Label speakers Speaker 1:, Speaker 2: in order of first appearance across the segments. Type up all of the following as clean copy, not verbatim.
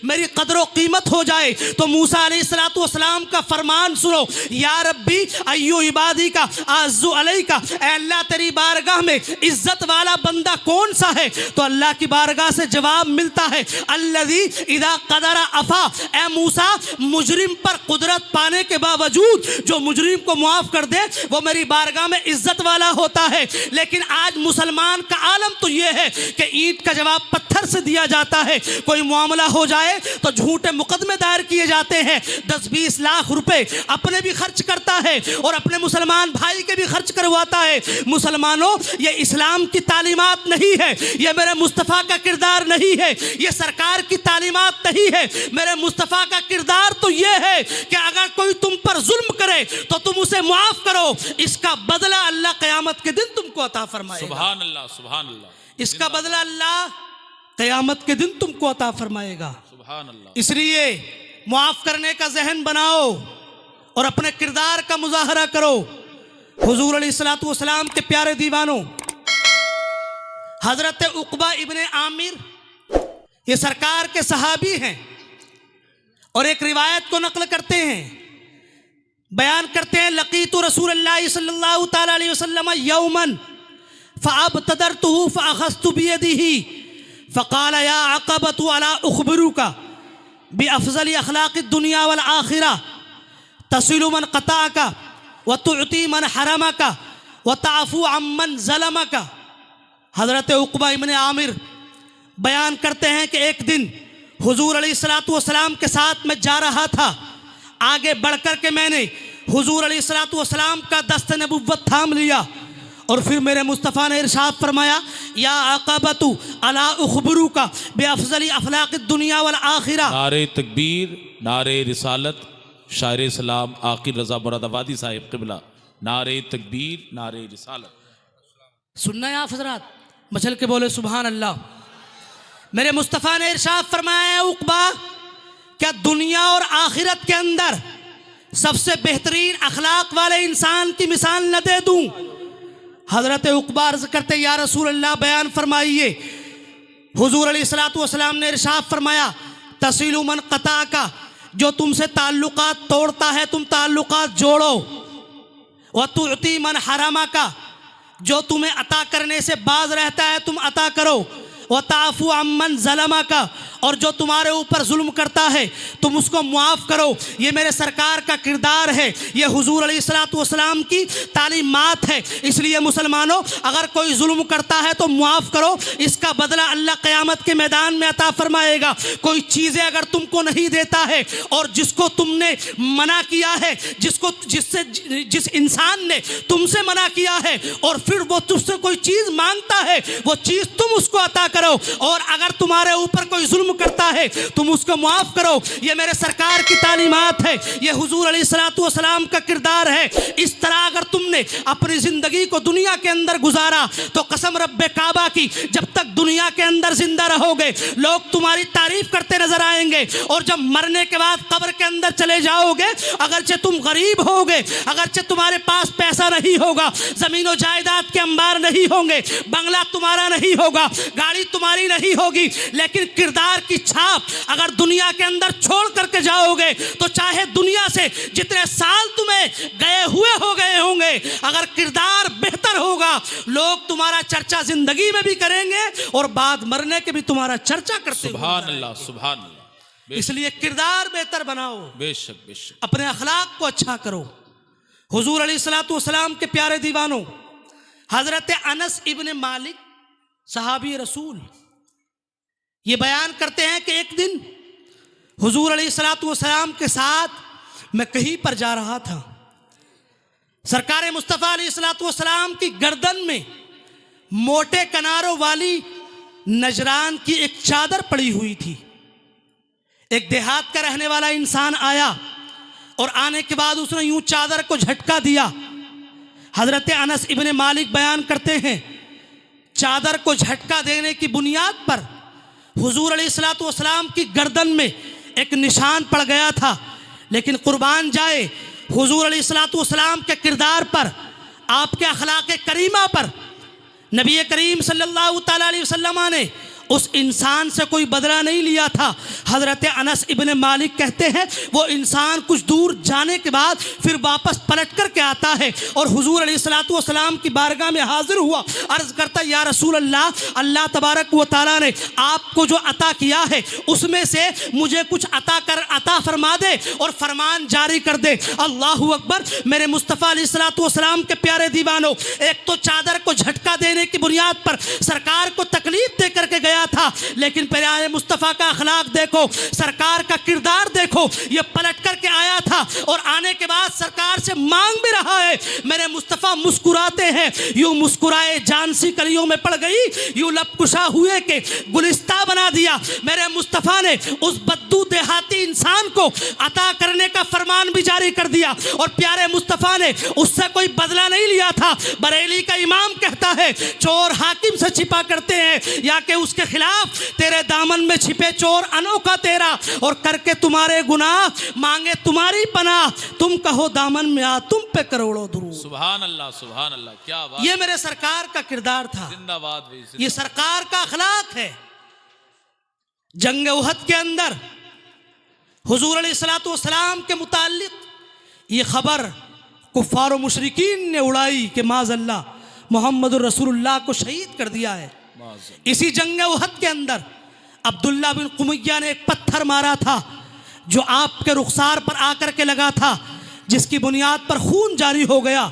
Speaker 1: मेरी कदर व कीमत हो जाए। तो मूसा अलैहिस्सलातु वस्सलाम का फरमान सुनो, या रब्बी अय्यु इबादी का आज़्ज़ु अलैका, ऐ अल्लाह तेरी बारगाह में इज्जत वाला बंदा कौन सा है? तो अल्लाह की बारगाह से जवाब मिलता है, अल्लज़ी इज़ा क़दरा अफ़ा, ऐ मूसा मुजरिम पर कुदरत पाने के बावजूद जो मुजरिम को मुआफ़ कर दे वो मेरी बारगाह में इज्जत वाला होता है। लेकिन आज मुसलमान का आलम तो ये है कि ईंट का जवाब पत्थर से दिया जाता है। कोई मामला हो जाए तो झूठे मुकदमे दायर किए जाते हैं, 10-20 लाख रुपए अपने भी खर्च करता है और अपने मुसलमान भाई के भी खर्च करवाता है। मुसलमानों, ये इस्लाम की तालीमात नहीं है, ये मेरे मुस्तफ़ा का किरदार नहीं है, ये सरकार की तालीमात नहीं है। मेरे मुस्तफ़ा का किरदार तो ये है कि अगर कोई तुम पर जुल्म करे तो तुम उसे मुआफ करो, इसका बदला अल्लाह क़यामत के दिन तुमको अता फरमाएगा।
Speaker 2: सुभान अल्लाह, सुभान अल्लाह।
Speaker 1: इसका बदला अल्लाह क़यामत के दिन तुमको अता फरमाएगा।
Speaker 2: सुभान अल्लाह।
Speaker 1: इसलिए मुआफ करने का जहन बनाओ और अपने किरदार का मुजाहरा करो। हुजूर अलैहिस्सलातु वस्सलाम के प्यारे दीवानों, हजरत उक़बा इब्ने आमिर ये सरकार के सहाबी हैं और एक रिवायत को नकल करते हैं, बयान करते हैं, लक़ीतु रसूलल्लाह सल्लल्लाहु तआला अलैहि वसल्लम यौमन फ़अब्तदरतुहु फ़अख़ज़तु बियदिही फ़क़ाल या अक़बतु अला उख़बिरुका बिअफ़ज़लि अख़लाक़ि दुनिया वल आख़िरा तसिलु मन क़ताअका व तुअती मन हरमका व ताफ़ू अम्मन ज़लमका। हज़रत उक़बा इब्ने आमिर बयान करते हैं कि एक दिन हुजूर अलैहिस्सलातु वस्सलाम के साथ मैं जा रहा था। आगे बढ़कर के मैंने हुजूर अलैहिस्सलातु वस्सलाम का दस्त नबुव्वत थाम लिया और फिर मेरे मुस्तफ़ा ने इरशाद फरमाया, या अक़बतु अला उख़बिरुका बिअफ़ज़लि अख़लाक़ि दुनिया वल आख़िरा।
Speaker 2: नारे तकबीर, नारे रिसालत, शायर इस्लाम आक़िल रज़ा मुरादाबादी साहिब क़िबला। नारे तकबीर, नारे रिसालत।
Speaker 1: सुनना है आप हज़रात, मचल के बोले सुभान अल्लाह। मेरे मुस्तफ़ा ने इरशाद फरमाया, उक़बा क्या दुनिया और आखिरत के अंदर सबसे बेहतरीन अखलाक वाले इंसान की मिसाल न दे दूं? हज़रत उक़बा अर्ज़ करते, या रसूल अल्लाह बयान फरमाइए। हुजूर अलैहिस्सलातु वस्सलाम ने इरशाद फरमाया, तसीलु मन क़ताअका, जो तुमसे ताल्लुकात तोड़ता है तुम ताल्लुकात जोड़ो। व तुअती मन हरमका, जो तुम्हें अता करने से बाज रहता है तुम अता करो। व ताफ़ू अम्मन ज़लमका, और जो तुम्हारे ऊपर जुल्म करता है तुम उसको मुआफ़ करो। ये मेरे सरकार का किरदार है, ये हुजूर अलैहिस्सलातु वस्सलाम की तालीमात है। इसलिए मुसलमानों, अगर कोई जुल्म करता है तो मुआफ़ करो, इसका बदला अल्लाह क़यामत के मैदान में अता फरमाएगा। कोई चीज़ें अगर तुमको नहीं देता है और जिसको तुमने मना किया है, जिस इंसान ने तुमसे मना किया है और फिर वो तुमसे कोई चीज़ मांगता है, वो चीज़ तुम उसको अता करो। और अगर तुम्हारे ऊपर कोई जुल्म करता है तुम उसको मुआफ़ करो। ये मेरे सरकार की तालीमात है, ये हुजूर अलैहिस्सलातु वस्सलाम का किरदार है। इस तरह अगर तुमने अपनी ज़िंदगी को दुनिया के अंदर गुजारा तो कसम रब्बे काबा की, जब तक दुनिया के अंदर जिंदा रहोगे लोग तुम्हारी तारीफ करते नजर आएंगे। और जब मरने के बाद कब्र के अंदर चले जाओगे, अगरचे तुम गरीब होगे, अगरचे तुम्हारे पास पैसा नहीं होगा, ज़मीन और जायदाद के अंबार नहीं होंगे, बंगला तुम्हारा नहीं होगा, गाड़ी तुम्हारी नहीं होगी, लेकिन किरदार की छाप अगर दुनिया के अंदर छोड़ करके जाओगे तो चाहे दुनिया से जितने साल तुम्हें गए हुए हो गए होंगे, अगर किरदार बेहतर होगा लोग तुम्हारा चर्चा जिंदगी में भी करेंगे और बाद मरने के भी तुम्हारा चर्चा करते।
Speaker 2: सुभान अल्लाह, सुभान अल्लाह।
Speaker 1: इसलिए किरदार बेहतर बनाओ,
Speaker 2: बेशक बेशक,
Speaker 1: अपने अखलाक को अच्छा करो। हुजूर अलैहिस्सलातु वस्सलाम के प्यारे दीवानों, हजरत अनस इब्ने मालिक सहाबी रसूल ये बयान करते हैं कि एक दिन हुजूर अलैहिस्सलातु वस्सलाम के साथ मैं कहीं पर जा रहा था। सरकार मुस्तफ़ा अलैहिस्सलातु वस्सलाम की गर्दन में मोटे किनारों वाली नजरान की एक चादर पड़ी हुई थी। एक देहात का रहने वाला इंसान आया और आने के बाद उसने यूं चादर को झटका दिया। हजरत अनस इब्ने मालिक बयान करते हैं, चादर को झटका देने की बुनियाद पर हुजूर अलैहिस्सलातु वस्सलाम की गर्दन में एक निशान पड़ गया था। लेकिन कुर्बान जाए हुजूर अलैहिस्सलातु वस्सलाम के किरदार पर, आपके अखलाक करीमा पर नबी करीम सल्लल्लाहु तआला अलैहि वसल्लम ने उस इंसान से कोई बदला नहीं लिया था। हज़रत अनस इब्न मालिक कहते हैं वो इंसान कुछ दूर जाने के बाद फिर वापस पलट कर के आता है और हुजूर अलैहिस्सलातु वस्सलाम की बारगाह में हाजिर हुआ, अर्ज़ करता या रसूल अल्लाह, अल्लाह तबारक व तआला ने आपको जो अता किया है उसमें से मुझे कुछ अता फरमा दे और फरमान जारी कर दे। अल्लाहु अकबर। मेरे मुस्तफ़ा अलैहिस्सलातु वस्सलाम के प्यारे दीवानों, एक तो चादर को झटका देने की बुनियाद पर सरकार को तकलीफ दे करके गया था, लेकिन प्यारे मुस्तफ़ा का अखलाक देखो, सरकार का किरदार देखो, ये पलट करके आया था और आने के बाद सरकार से मांग भी रहा है। मेरे मुस्तफ़ा मुस्कुराते हैं, यूं मुस्कुराए जान सी कलियों में पड़ गई, यूं लबकुशा हुए के गुलिस्ता बना दिया। मेरे मुस्तफ़ा ने उस बद्दू देहाती इंसान को अता करने का फरमान भी जारी कर दिया और प्यारे मुस्तफ़ा ने उससे कोई बदला नहीं लिया था। बरेली का इमाम कहता है चोर हाकिम से छिपा करते हैं या कि उसके खिलाफ तेरे दामन में छिपे चोर अनोखा तेरा और करके तुम्हारे गुनाह मांगे तुम्हारी पनाह, तुम कहो दामन में आ तुम पे करोड़ों दुरूद।
Speaker 2: सुभान अल्लाह, सुभान अल्लाह, क्या बात।
Speaker 1: ये मेरे सरकार का किरदार था,
Speaker 2: जिंदाबाद भाई,
Speaker 1: ये सरकार का अखलाक है। जंग उहद के अंदर हुजूर अलैहिस्सलातु वस्सलाम के मुताल्लिक ये खबर कुफ्फार और मुशरिकीन ने उड़ाई कि माज़अल्लाह मोहम्मदुर रसूलुल्लाह को शहीद कर दिया है। इसी जंग उहद के अंदर अब्दुल्ला बिन कुमैया ने एक पत्थर मारा था जो आपके रुखसार पर आकर के लगा था, जिसकी बुनियाद पर खून जारी हो गया।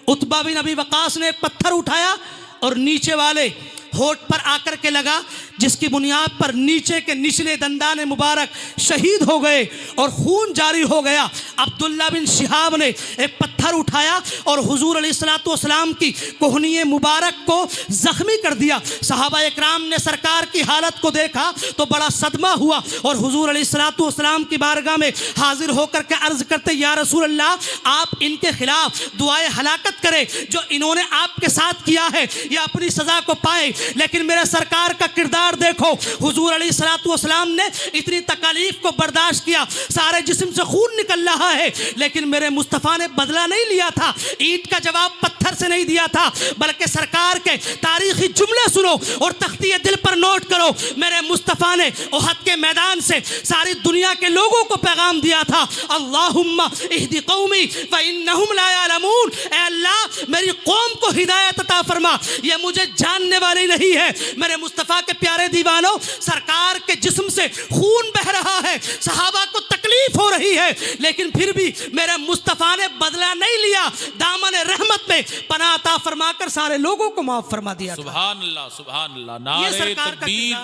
Speaker 1: उतबा बिन अबी वकास ने एक पत्थर उठाया और नीचे वाले होठ पर आकर के लगा, जिसकी बुनियाद पर नीचे के निचले दंदाने मुबारक शहीद हो गए और खून जारी हो गया। अब्दुल्ला बिन शिहाब ने एक पत्थर उठाया और हुजूर अलैहिस्सलातु वस्सलाम की कोहनी मुबारक को जख्मी कर दिया। सहाबा इकराम ने सरकार की हालत को देखा तो बड़ा सदमा हुआ और हुजूर अलैहिस्सलातु वस्सलाम की बारगाह में हाजिर होकर के अर्ज करते या रसूल अल्लाह, आप इनके खिलाफ दुआए हलाकत करें, जो इन्होंने आपके साथ किया है ये अपनी सज़ा को पाए। लेकिन मेरे सरकार का किरदार देखो, हुजूर अलैहिस्सलातु वस्सलाम ने इतनी तकालीफ को बर्दाश्त किया, सारे जिस्म से खून निकल रहा है, लेकिन मेरे मुस्तफ़ा ने बदला नहीं लिया था, ईंट का जवाब पत्थर से नहीं दिया था, बल्कि सरकार के तारीखी जुमले सुनो और तख्ती दिल पर नोट करो। मेरे मुस्तफ़ा ने उहद के मैदान से सारी दुनिया के लोगों को पैगाम दिया था, अल्लाहुम्मा इहदी कौमी व इन्नहुम ला यालमून, ऐ अल्लाह मेरी कौम को हिदायत अता फरमा, ये मुझे जानने वाली नहीं है। मेरे मुस्तफ़ा के प्यारे दीवानों, सरकार के जिस्म से खून बह रहा है, सहाबा को तकलीफ हो रही है, लेकिन फिर भी मेरे मुस्तफ़ा ने बदला नहीं लिया, दामन रहमत में पनाह अता फरमाकर सारे लोगों को माफ फरमा दिया।
Speaker 2: सुभान अल्लाह, सुभान अल्लाह। नारे तकबीर,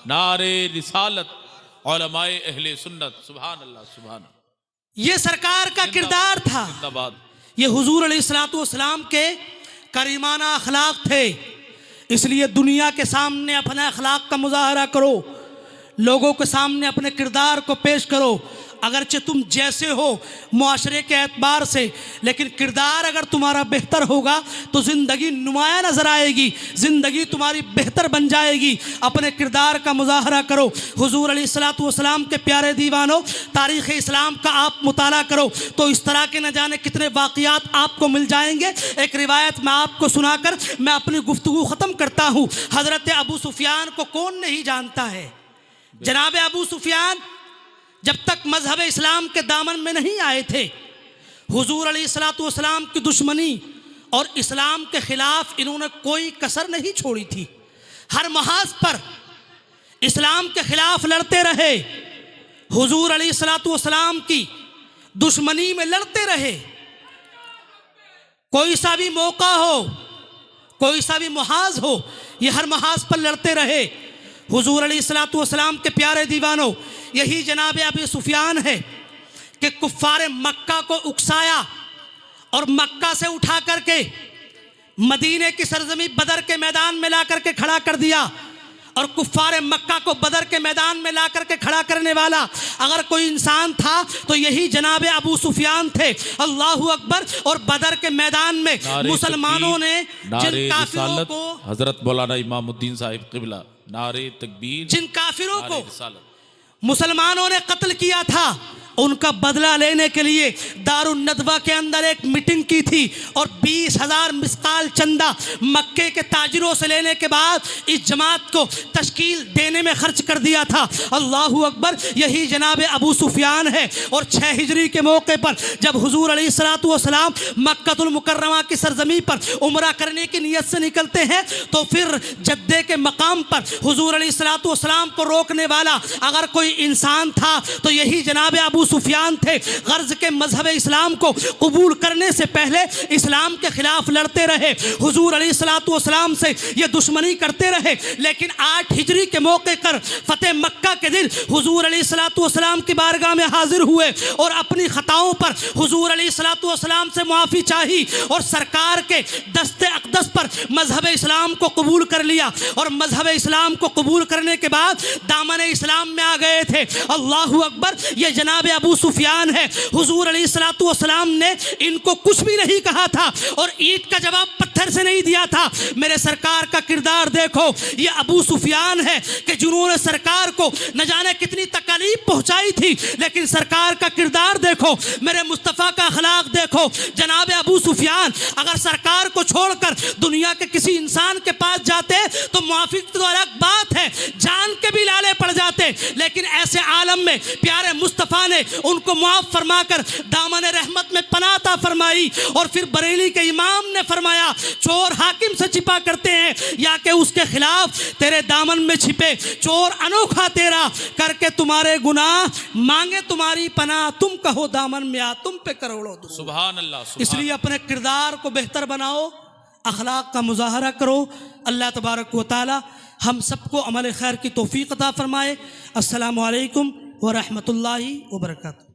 Speaker 2: नारे रिसालत, उलमाए अहले सुन्नत, सुभान अल्लाह, सुभान अल्लाह।
Speaker 1: ये सरकार का किरदार था,
Speaker 2: जिंदाबाद।
Speaker 1: ये हुजूर अलैहिस्सलातु वस्सलाम के करीमाना अखलाक थे। इसलिए दुनिया के सामने अपने अखलाक का मुजाहरा करो, लोगों के सामने अपने किरदार को पेश करो, अगरचे तुम जैसे हो मुआशरे के एतबार से, लेकिन किरदार अगर तुम्हारा बेहतर होगा तो ज़िंदगी नुमाया नज़र आएगी, ज़िंदगी तुम्हारी बेहतर बन जाएगी। अपने किरदार का मुजाहरा करो। हुजूर अलैहिस्सलातु वस्सलाम के प्यारे दीवानों, तारीख़ इस्लाम का आप मुताला करो तो इस तरह के न जाने कितने वाक़ियात आपको मिल जाएंगे। एक रिवायत मैं आपको सुनाकर मैं अपनी गुफ्तगू ख़त्म करता हूँ। हज़रत अबू सुफियान को कौन नहीं जानता है। जनाब अबू सुफियान जब तक मजहब इस्लाम के दामन में नहीं आए थे, हुजूर अलैहिस्सलातु वस्सलाम की दुश्मनी और इस्लाम के ख़िलाफ़ इन्होंने कोई कसर नहीं छोड़ी थी। हर महाज पर इस्लाम के ख़िलाफ़ लड़ते रहे, हुजूर अलैहिस्सलातु वस्सलाम की दुश्मनी में लड़ते रहे। कोई सा भी मौका हो, कोई सा भी महाज हो, ये हर महाज पर लड़ते रहे। हुजूर अलैहिस्सलातु वस्सलाम के प्यारे दीवानों, यही जनाब अबी सुफियान है कि कुफ्फार मक्का को उकसाया और मक्का से उठा करके मदीने की सरजमी बदर के मैदान में ला करके खड़ा कर दिया। और कुफ्फार मक्का को बदर के मैदान में ला करके खड़ा करने वाला अगर कोई इंसान था तो यही जनाब अबू सुफियान थे। अल्लाहु अकबर। और बदर के मैदान में मुसलमानों ने जिन काफिरों को,
Speaker 2: हजरत मौलाना इमामुद्दीन साहिब क़िबला, नारे तकबीर,
Speaker 1: जिन काफिरों को मुसलमानों ने कत्ल किया था, उनका बदला लेने के लिए दारुन नदवा के अंदर एक मीटिंग की थी और 20,000 मिस्काल चंदा मक्के के ताजिरों से लेने के बाद इस जमात को तश्कील देने में खर्च कर दिया था। अल्लाहु अकबर, यही जनाब अबू सुफियान है। और 6 हिजरी के मौके पर जब हुजूर अलैहिस्सलातु वस्सलाम मक्कतुल मुकर्रमा की सरजमी पर उम्रा करने की नीयत से निकलते हैं तो फिर जद्दे के मकाम पर हुजूर अलैहिस्सलातु वस्सलाम को रोकने वाला अगर कोई इंसान था तो यही जनाब अबू सुफियान थे। गर्ज के मजहब इस्लाम को कबूल करने से पहले इस्लाम के खिलाफ लड़ते रहे, हुजूर अलैहिस्सलातु वस्सलाम से ये दुश्मनी करते रहे। लेकिन 8 हिजरी के मौके पर फतेह मक्का के दिन हुजूर अलैहिस्सलातु वस्सलाम की बारगाह में हाजिर हुए और अपनी खताओं पर हुजूर अलैहिस्सलातु वस्सलाम से माफ़ी चाही और सरकार के दस्ते अक़दस पर मजहब इस्लाम को कबूल कर लिया। और मजहब इस्लाम को कबूल करने के बाद दामन इस्लाम में आ गए थे। अल्लाहु अकबर, ये जनाब अबू सुफियान है। हुजूर अलैहिस्सलातु वस्सलाम ने इनको कुछ भी नहीं कहा था और ईंट का जवाब पत्थर से नहीं दिया था। मेरे सरकार का किरदार देखो, ये अबू सुफियान है कि जिन्होंने सरकार को न जाने कितनी तकलीफ पहुंचाई थी, लेकिन सरकार का किरदार देखो, मेरे मुस्तफ़ा का अखलाक देखो। जनाब अबू सुफियान अगर सरकार को छोड़कर दुनिया के किसी इंसान के पास जाते तो माफी तो अलग बात है, जान के भी लाले पड़ जाते, लेकिन ऐसे आलम में प्यारे मुस्तफ़ा ने उनको माफ़ फरमाकर दामन रहमत में पनाता फरमाई। और फिर बरेली के इमाम ने फरमाया, चोर हाकिम से छिपा करते हैं या कि उसके खिलाफ तेरे दामन में छिपे, चोर अनोखा तेरा करके तुम्हारे गुनाह मांगे तुम्हारी पनाह, तुम कहो दामन में आ तुम पे करोड़ों दुआ।
Speaker 2: सुभान अल्लाह।
Speaker 1: इसलिए अपने किरदार को बेहतर बनाओ, अखलाक का मुजाहरा करो। अल्लाह तबारक व तआला हम सबको अमल खैर की तौफीक अता फरमाए। अस्सलामु अलैकुम व रहमतुल्लाहि व बरकातुहू।